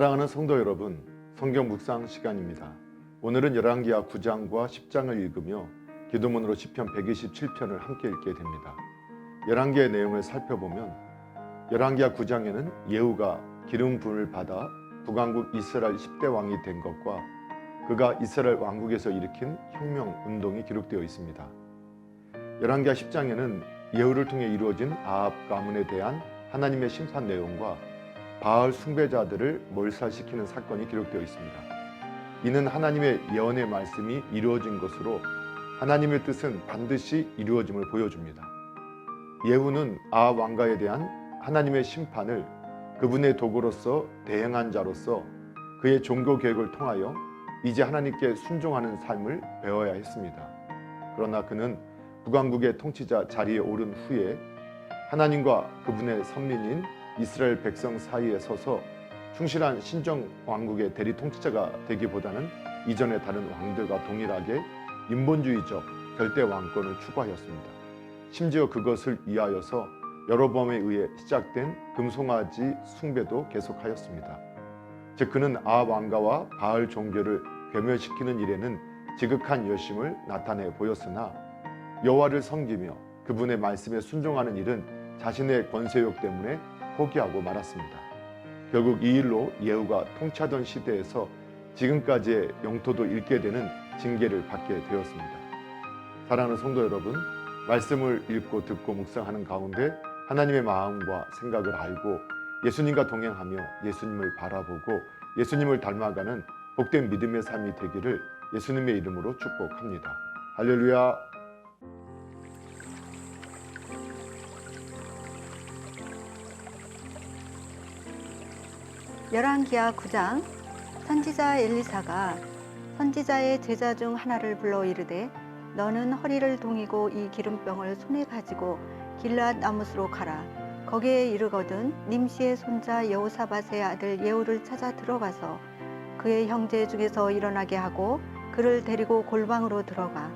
사랑하는 성도 여러분, 성경 묵상 시간입니다. 오늘은 열왕기하 9장과 10장을 읽으며 기도문으로 시편 127편을 함께 읽게 됩니다. 열왕기의 내용을 살펴보면 열왕기하 9장에는 예후가 기름 부음을 받아 북왕국 이스라엘 10대 왕이 된 것과 그가 이스라엘 왕국에서 일으킨 혁명 운동이 기록되어 있습니다. 열왕기하 10장에는 예후를 통해 이루어진 아합 가문에 대한 하나님의 심판 내용과 바알 숭배자들을 몰살시키는 사건이 기록되어 있습니다. 이는 하나님의 예언의 말씀이 이루어진 것으로 하나님의 뜻은 반드시 이루어짐을 보여줍니다. 예후는 아합 왕가에 대한 하나님의 심판을 그분의 도구로서 대행한 자로서 그의 종교 개혁을 통하여 이제 하나님께 순종하는 삶을 배워야 했습니다. 그러나 그는 북왕국의 통치자 자리에 오른 후에 하나님과 그분의 선민인 이스라엘 백성 사이에 서서 충실한 신정 왕국의 대리 통치자가 되기보다는 이전의 다른 왕들과 동일하게 인본주의적 절대 왕권을 추구하였습니다. 심지어 그것을 위하여서 여로보암에 의해 시작된 금송아지 숭배도 계속하였습니다. 즉 그는 아합 왕가와 바알 종교를 괴멸시키는 일에는 지극한 열심을 나타내 보였으나 여호와를 섬기며 그분의 말씀에 순종하는 일은 자신의 권세욕 때문에 포기하고 말았습니다. 결국 이 일로 예후가 통치하던 시대에서 지금까지의 영토도 잃게 되는 징계를 받게 되었습니다. 사랑하는 성도 여러분, 말씀을 읽고 듣고 묵상하는 가운데 하나님의 마음과 생각을 알고 예수님과 동행하며 예수님을 바라보고 예수님을 닮아가는 복된 믿음의 삶이 되기를 예수님의 이름으로 축복합니다. 할렐루야. 열왕기하 9장. 선지자 엘리사가 선지자의 제자 중 하나를 불러 이르되 너는 허리를 동이고 이 기름병을 손에 가지고 길르앗 나못으로 가라. 거기에 이르거든 님시의 손자 여호사밧의 아들 예후를 찾아 들어가서 그의 형제 중에서 일어나게 하고 그를 데리고 골방으로 들어가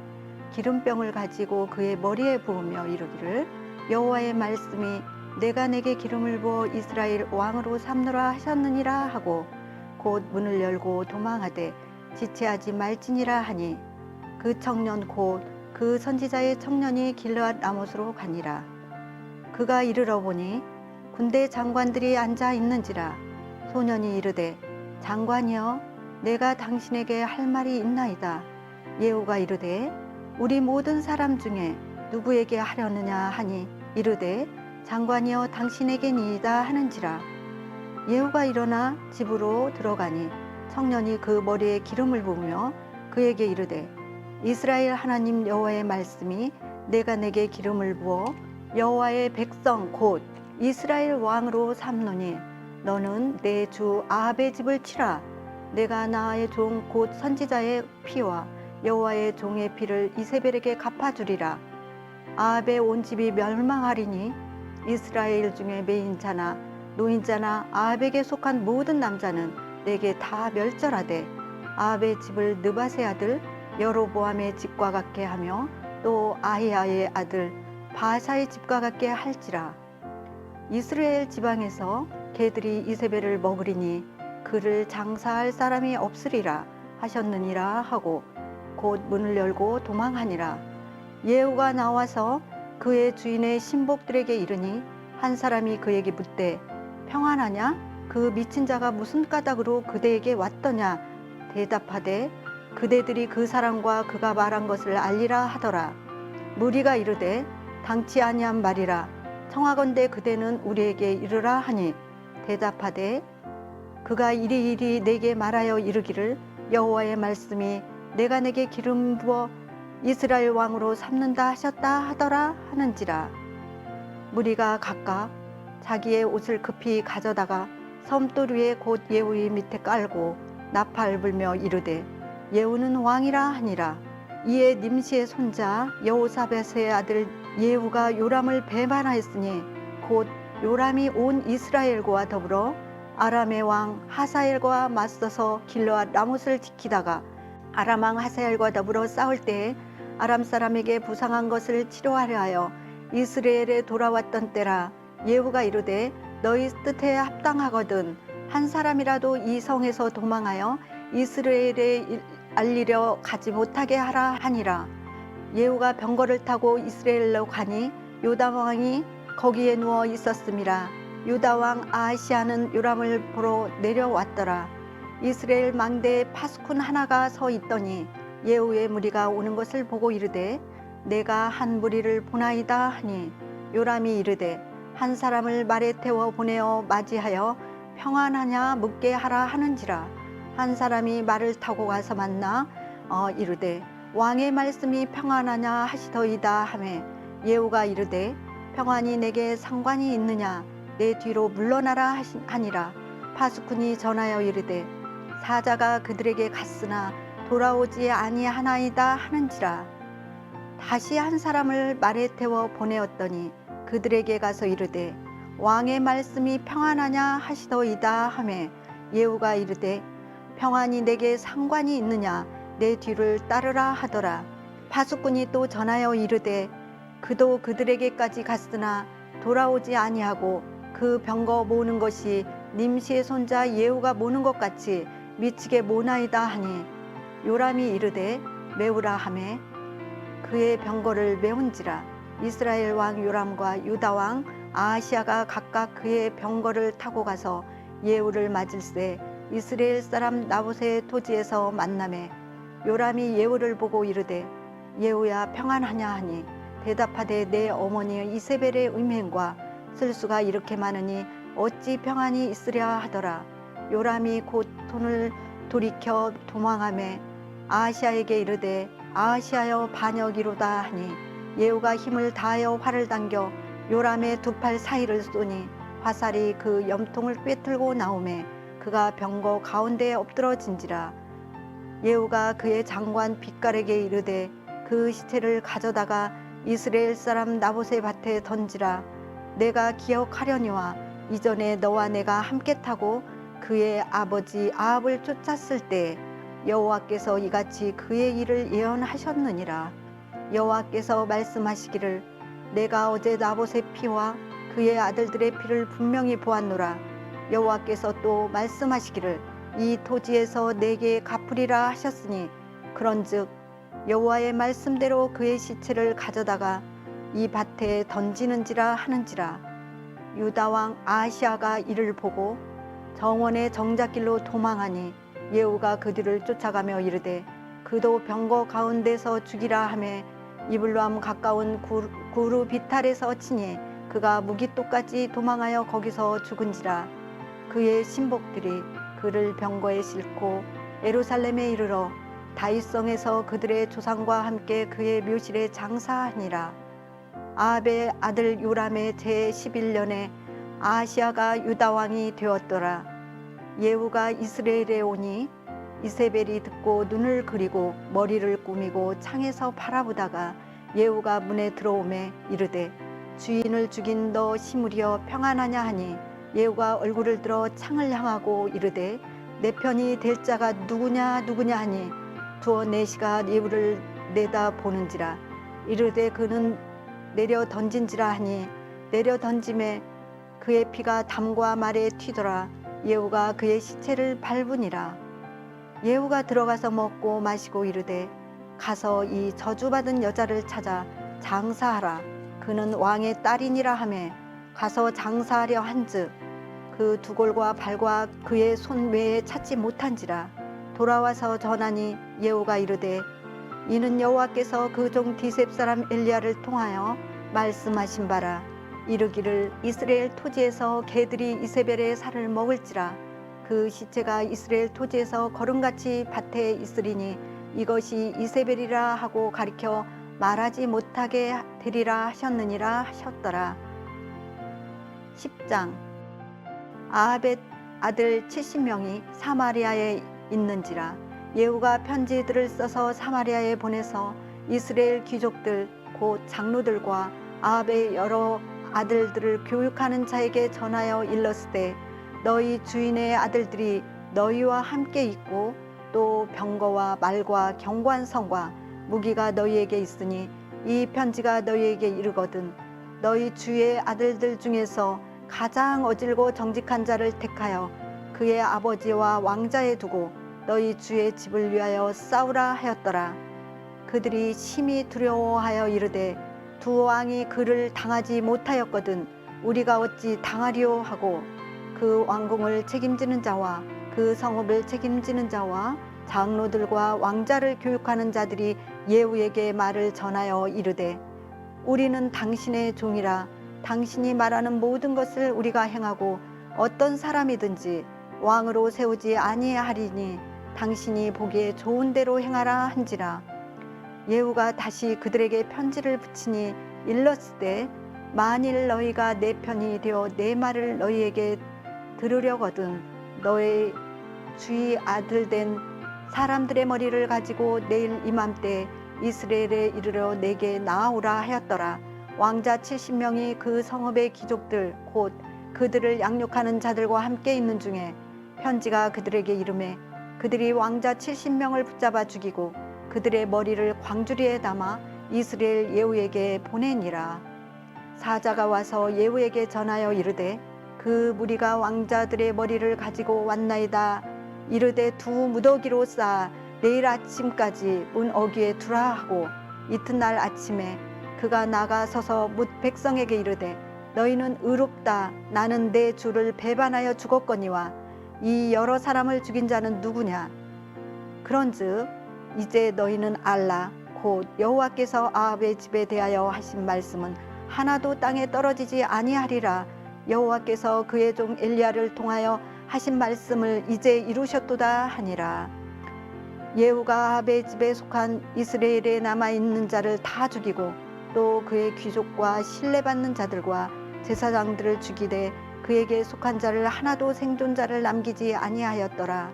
기름병을 가지고 그의 머리에 부으며 이르기를 여호와의 말씀이 내가 내게 기름을 부어 이스라엘 왕으로 삼노라 하셨느니라 하고 곧 문을 열고 도망하되 지체하지 말지니라 하니 그 청년 곧 그 선지자의 청년이 길르앗 나못으로 가니라. 그가 이르러 보니 군대 장관들이 앉아 있는지라. 소년이 이르되 장관이여 내가 당신에게 할 말이 있나이다. 예후가 이르되 우리 모든 사람 중에 누구에게 하려느냐 하니 이르되 장관이여 당신에게니이다 하는지라. 예후가 일어나 집으로 들어가니 청년이 그 머리에 기름을 부으며 그에게 이르되 이스라엘 하나님 여호와의 말씀이 내가 내게 기름을 부어 여호와의 백성 곧 이스라엘 왕으로 삼노니 너는 내 주 아합의 집을 치라. 내가 나의 종 곧 선지자의 피와 여호와의 종의 피를 이세벨에게 갚아주리라. 아합의 온 집이 멸망하리니 이스라엘 중에 매인자나 노인자나 아합에게 속한 모든 남자는 내게 다 멸절하되 아합의 집을 느밧의 아들 여로보암의 집과 같게 하며 또 아히야의 아들 바사의 집과 같게 할지라. 이스라엘 지방에서 개들이 이세벨을 먹으리니 그를 장사할 사람이 없으리라 하셨느니라 하고 곧 문을 열고 도망하니라. 예후가 나와서 그의 주인의 신복들에게 이르니 한 사람이 그에게 묻되 평안하냐? 그 미친 자가 무슨 까닭으로 그대에게 왔더냐? 대답하되 그대들이 그 사람과 그가 말한 것을 알리라 하더라. 무리가 이르되 당치 아니한 말이라. 청하건대 그대는 우리에게 이르라 하니 대답하되 그가 이리이리 내게 말하여 이르기를 여호와의 말씀이 내가 내게 기름 부어 이스라엘 왕으로 삼는다 하셨다 하더라 하는지라. 무리가 각각 자기의 옷을 급히 가져다가 섬돌 위에 곧 예후의 밑에 깔고 나팔 불며 이르되 예후는 왕이라 하니라. 이에 님시의 손자 여호사밧의 아들 예후가 요람을 배반하였으니 곧 요람이 온 이스라엘과 더불어 아람의 왕 하사엘과 맞서서 길르앗 라못을 지키다가 아람 왕 하사엘과 더불어 싸울 때에 아람 사람에게 부상한 것을 치료하려 하여 이스라엘에 돌아왔던 때라. 예후가 이르되 너희 뜻에 합당하거든 한 사람이라도 이 성에서 도망하여 이스라엘에 알리려 가지 못하게 하라 하니라. 예후가 병거를 타고 이스라엘로 가니 요담 왕이 거기에 누워 있었음이라. 유다 왕 아하시아는 요람을 보러 내려왔더라. 이스라엘 망대에 파수꾼 하나가 서 있더니 예후의 무리가 오는 것을 보고 이르되 내가 한 무리를 보나이다 하니 요람이 이르되 한 사람을 말에 태워 보내어 맞이하여 평안하냐 묻게 하라 하는지라. 한 사람이 말을 타고 가서 만나 이르되 왕의 말씀이 평안하냐 하시더이다 하매 예후가 이르되 평안이 내게 상관이 있느냐 내 뒤로 물러나라 하니라. 파수꾼이 전하여 이르되 사자가 그들에게 갔으나 돌아오지 아니하나이다 하는지라. 다시 한 사람을 말에 태워 보내었더니 그들에게 가서 이르되 왕의 말씀이 평안하냐 하시더이다 하매 예후가 이르되 평안이 내게 상관이 있느냐 내 뒤를 따르라 하더라. 파수꾼이 또 전하여 이르되 그도 그들에게까지 갔으나 돌아오지 아니하고 그 병거 모으는 것이 님시의 손자 예후가 모는 것 같이 미치게 모나이다 하니 요람이 이르되 메우라 하매 그의 병거를 메운지라. 이스라엘 왕 요람과 유다 왕 아하시아가 각각 그의 병거를 타고 가서 예후를 맞을새 이스라엘 사람 나봇의 토지에서 만나매 요람이 예후를 보고 이르되 예후야 평안하냐 하니 대답하되 내 어머니 이세벨의 음행과 슬수가 이렇게 많으니 어찌 평안이 있으랴 하더라. 요람이 곧 손을 돌이켜 도망하매 아하시아에게 이르되 아하시아여 반역이로다 하니 예후가 힘을 다하여 활을 당겨 요람의 두 팔 사이를 쏘니 화살이 그 염통을 꿰뚫고 나오매 그가 병거 가운데에 엎드러진지라. 예후가 그의 장관 빛깔에게 이르되 그 시체를 가져다가 이스라엘 사람 나봇의 밭에 던지라. 내가 기억하려니와 이전에 너와 내가 함께 타고 그의 아버지 아합을 쫓았을 때 여호와께서 이같이 그의 일을 예언하셨느니라. 여호와께서 말씀하시기를 내가 어제 나봇의 피와 그의 아들들의 피를 분명히 보았노라. 여호와께서 또 말씀하시기를 이 토지에서 내게 갚으리라 하셨으니 그런즉 여호와의 말씀대로 그의 시체를 가져다가 이 밭에 던지는지라 하는지라. 유다 왕 아하시아가 이를 보고 정원의 정작길로 도망하니 예후가 그 뒤를 쫓아가며 이르되 그도 병거 가운데서 죽이라 하매 이블람 가까운 구루 비탈에서 치니 그가 무기토까지 도망하여 거기서 죽은지라. 그의 신복들이 그를 병거에 싣고 예루살렘에 이르러 다윗성에서 그들의 조상과 함께 그의 묘실에 장사하니라. 아합의 아들 요람의 제11년에 아하시아가 유다 왕이 되었더라. 예후가 이스라엘에 오니 이세벨이 듣고 눈을 그리고 머리를 꾸미고 창에서 바라보다가 예후가 문에 들어오매 이르되 주인을 죽인 너 시므리여 평안하냐 하니 예후가 얼굴을 들어 창을 향하고 이르되 내 편이 될 자가 누구냐 하니 두어 내시가 예후를 내다보는지라. 이르되 그는 내려 던진지라 하니 내려 던짐에 그의 피가 담과 말에 튀더라. 예후가 그의 시체를 밟으니라. 예후가 들어가서 먹고 마시고 이르되 가서 이 저주받은 여자를 찾아 장사하라. 그는 왕의 딸이니라 하매 가서 장사하려 한즉 그 두골과 발과 그의 손 외에 찾지 못한지라. 돌아와서 전하니 예후가 이르되 이는 여호와께서 그 종 디셉 사람 엘리야를 통하여 말씀하신 바라. 이르기를 이스라엘 토지에서 개들이 이세벨의 살을 먹을지라. 그 시체가 이스라엘 토지에서 거름같이 밭에 있으리니 이것이 이세벨이라 하고 가리켜 말하지 못하게 되리라 하셨느니라 하셨더라. 10장. 아합의 아들 70명이 사마리아에 있는지라. 예후가 편지들을 써서 사마리아에 보내서 이스라엘 귀족들 곧 장로들과 아합의 여러 아들들을 교육하는 자에게 전하여 일렀으되 너희 주인의 아들들이 너희와 함께 있고 또 병거와 말과 경관성과 무기가 너희에게 있으니 이 편지가 너희에게 이르거든 너희 주의 아들들 중에서 가장 어질고 정직한 자를 택하여 그의 아버지와 왕자에 두고 너희 주의 집을 위하여 싸우라 하였더라. 그들이 심히 두려워하여 이르되 두 왕이 그를 당하지 못하였거든 우리가 어찌 당하리요 하고 그 왕궁을 책임지는 자와 그 성읍을 책임지는 자와 장로들과 왕자를 교육하는 자들이 예후에게 말을 전하여 이르되 우리는 당신의 종이라 당신이 말하는 모든 것을 우리가 행하고 어떤 사람이든지 왕으로 세우지 아니하리니 당신이 보기에 좋은 대로 행하라 한지라. 예후가 다시 그들에게 편지를 붙이니 일렀으되 만일 너희가 내 편이 되어 내 말을 너희에게 들으려거든 너의 주의 아들 된 사람들의 머리를 가지고 내일 이맘때 이스라엘에 이르러 내게 나아오라 하였더라. 왕자 70명이 그 성읍의 귀족들 곧 그들을 양육하는 자들과 함께 있는 중에 편지가 그들에게 이르매 그들이 왕자 70명을 붙잡아 죽이고 그들의 머리를 광주리에 담아 이스라엘 예후에게 보내니라. 사자가 와서 예후에게 전하여 이르되 그 무리가 왕자들의 머리를 가지고 왔나이다. 이르되 두 무더기로 쌓아 내일 아침까지 문 어귀에 두라 하고 이튿날 아침에 그가 나가 서서 뭇 백성에게 이르되 너희는 의롭다. 나는 내 주를 배반하여 죽었거니와 이 여러 사람을 죽인 자는 누구냐. 그런즉 이제 너희는 알라. 곧 여호와께서 아합의 집에 대하여 하신 말씀은 하나도 땅에 떨어지지 아니하리라. 여호와께서 그의 종 엘리야를 통하여 하신 말씀을 이제 이루셨도다 하니라. 예후가 아합의 집에 속한 이스라엘에 남아있는 자를 다 죽이고 또 그의 귀족과 신뢰받는 자들과 제사장들을 죽이되 그에게 속한 자를 하나도 생존자를 남기지 아니하였더라.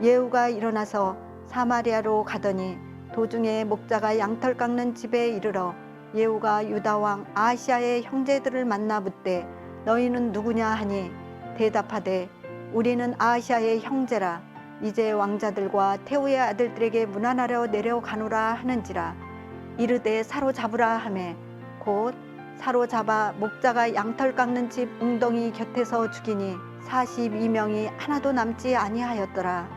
예후가 일어나서 사마리아로 가더니 도중에 목자가 양털 깎는 집에 이르러 예후가 유다 왕 아하시아의 형제들을 만나 묻되 너희는 누구냐 하니 대답하되 우리는 아하시아의 형제라. 이제 왕자들과 태후의 아들들에게 문안하려 내려가노라 하는지라. 이르되 사로잡으라 하매 곧 사로잡아 목자가 양털 깎는 집 웅덩이 곁에서 죽이니 42명이 하나도 남지 아니하였더라.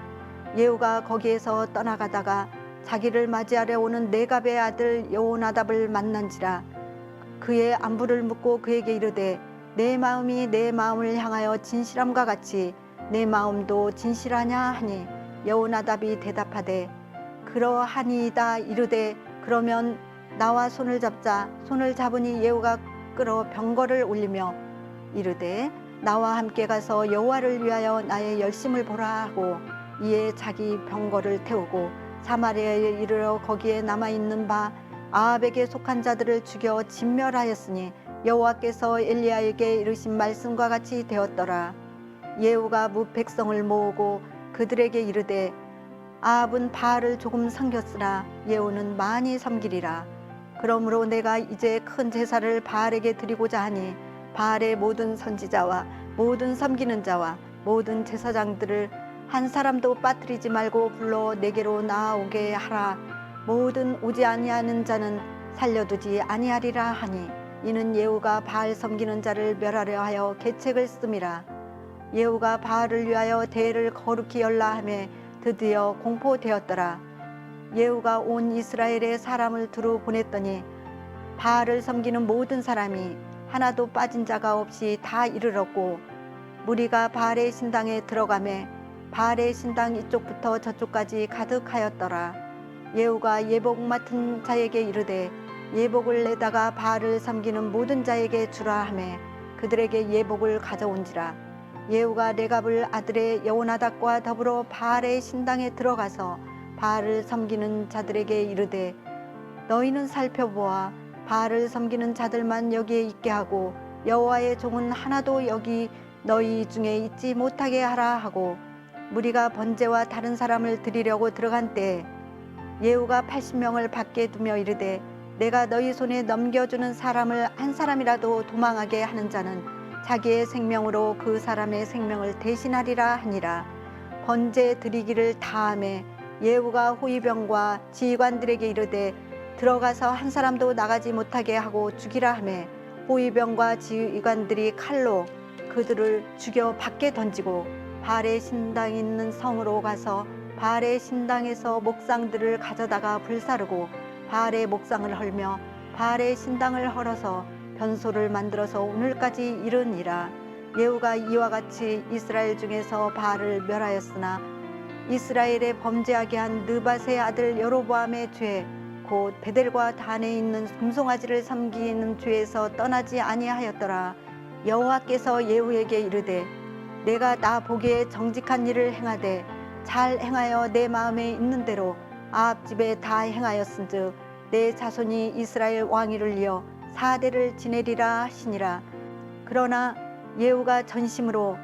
예후가 거기에서 떠나가다가 자기를 맞이하려 오는 네갑의 아들 여호나답을 만난지라. 그의 안부를 묻고 그에게 이르되 내 마음이 내 마음을 향하여 진실함과 같이 내 마음도 진실하냐 하니 여호나답이 대답하되 그러하니이다. 이르되 그러면 나와 손을 잡자. 손을 잡으니 예후가 끌어 병거를 올리며 이르되 나와 함께 가서 여호와를 위하여 나의 열심을 보라 하고 이에 자기 병거를 태우고 사마리아에 이르러 거기에 남아있는 바 아합에게 속한 자들을 죽여 진멸하였으니 여호와께서 엘리야에게 이르신 말씀과 같이 되었더라. 예후가 무 백성을 모으고 그들에게 이르되 아합은 바알을 조금 섬겼으나 예후는 많이 섬기리라. 그러므로 내가 이제 큰 제사를 바알에게 드리고자 하니 바알의 모든 선지자와 모든 섬기는 자와 모든 제사장들을 한 사람도 빠뜨리지 말고 불러 내게로 나아오게 하라. 모든 오지 아니하는 자는 살려두지 아니하리라 하니 이는 예후가 바알 섬기는 자를 멸하려 하여 계책을 씀이라. 예후가 바알을 위하여 대회를 거룩히 열라 하매 드디어 공포되었더라. 예후가 온 이스라엘에 사람을 두루 보냈더니 바알을 섬기는 모든 사람이 하나도 빠진 자가 없이 다 이르렀고 무리가 바알의 신당에 들어가매 바알의 신당 이쪽부터 저쪽까지 가득하였더라. 예후가 예복 맡은 자에게 이르되 예복을 내다가 바알을 섬기는 모든 자에게 주라 하매 그들에게 예복을 가져온지라. 예후가 레갑을 아들의 여호나답과 더불어 바알의 신당에 들어가서 바알을 섬기는 자들에게 이르되 너희는 살펴보아 바알을 섬기는 자들만 여기에 있게 하고 여호와의 종은 하나도 여기 너희 중에 있지 못하게 하라 하고 무리가 번제와 다른 사람을 드리려고 들어간 때에 예후가 80명을 밖에 두며 이르되 내가 너희 손에 넘겨주는 사람을 한 사람이라도 도망하게 하는 자는 자기의 생명으로 그 사람의 생명을 대신하리라 하니라. 번제 드리기를 다하매 예후가 호위병과 지휘관들에게 이르되 들어가서 한 사람도 나가지 못하게 하고 죽이라 하매 호위병과 지휘관들이 칼로 그들을 죽여 밖에 던지고 바알의 신당이 있는 성으로 가서 바알의 신당에서 목상들을 가져다가 불사르고 바알의 목상을 헐며 바알의 신당을 헐어서 변소를 만들어서 오늘까지 이르니라. 예후가 이와 같이 이스라엘 중에서 바알을 멸하였으나 이스라엘에 범죄하게 한 느밧의 아들 여로보암의 죄 곧 베델과 단에 있는 금송아지를 섬기는 죄에서 떠나지 아니하였더라. 여호와께서 예후에게 이르되 내가 나 보기에 정직한 일을 행하되 잘 행하여 내 마음에 있는 대로 아합 집에 다 행하였은즉 내 자손이 이스라엘 왕위를 이어 4대를 지내리라 하시니라. 그러나 예후가 전심으로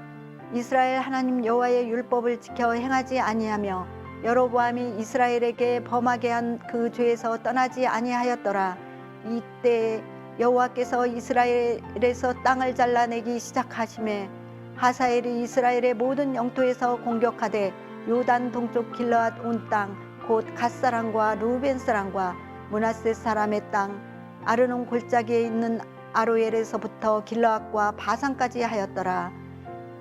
이스라엘 하나님 여호와의 율법을 지켜 행하지 아니하며 여로보암이 이스라엘에게 범하게 한 그 죄에서 떠나지 아니하였더라. 이때 여호와께서 이스라엘에서 땅을 잘라내기 시작하심에 하사엘이 이스라엘의 모든 영토에서 공격하되 요단 동쪽 길르앗 온 땅 곧 갓사람과 루벤 사람과 므낫세 사람의 땅 아르논 골짜기에 있는 아로엘에서부터 길르앗과 바산까지 하였더라.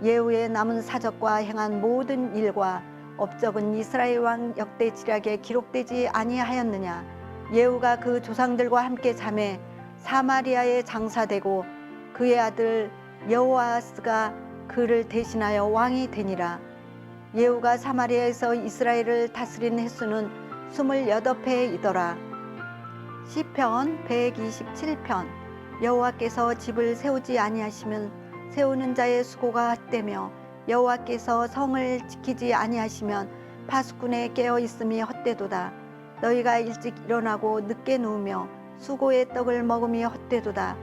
예후의 남은 사적과 행한 모든 일과 업적은 이스라엘 왕 역대 지략에 기록되지 아니하였느냐. 예후가 그 조상들과 함께 잠에 사마리아에 장사되고 그의 아들 여호아스가 그를 대신하여 왕이 되니라. 예후가 사마리아에서 이스라엘을 다스린 횟수는 28회이더라. 시편 127편. 여호와께서 집을 세우지 아니하시면 세우는 자의 수고가 헛되며 여호와께서 성을 지키지 아니하시면 파수꾼의 깨어 있음이 헛되도다. 너희가 일찍 일어나고 늦게 누우며 수고의 떡을 먹음이 헛되도다.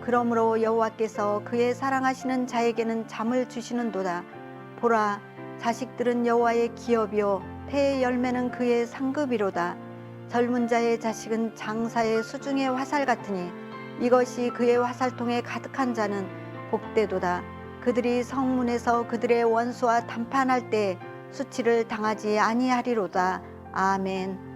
그러므로 여호와께서 그의 사랑하시는 자에게는 잠을 주시는도다. 보라, 자식들은 여호와의 기업이요 태의 열매는 그의 상급이로다. 젊은 자의 자식은 장사의 수중의 화살 같으니 이것이 그의 화살통에 가득한 자는 복되도다. 그들이 성문에서 그들의 원수와 담판할 때 수치를 당하지 아니하리로다. 아멘.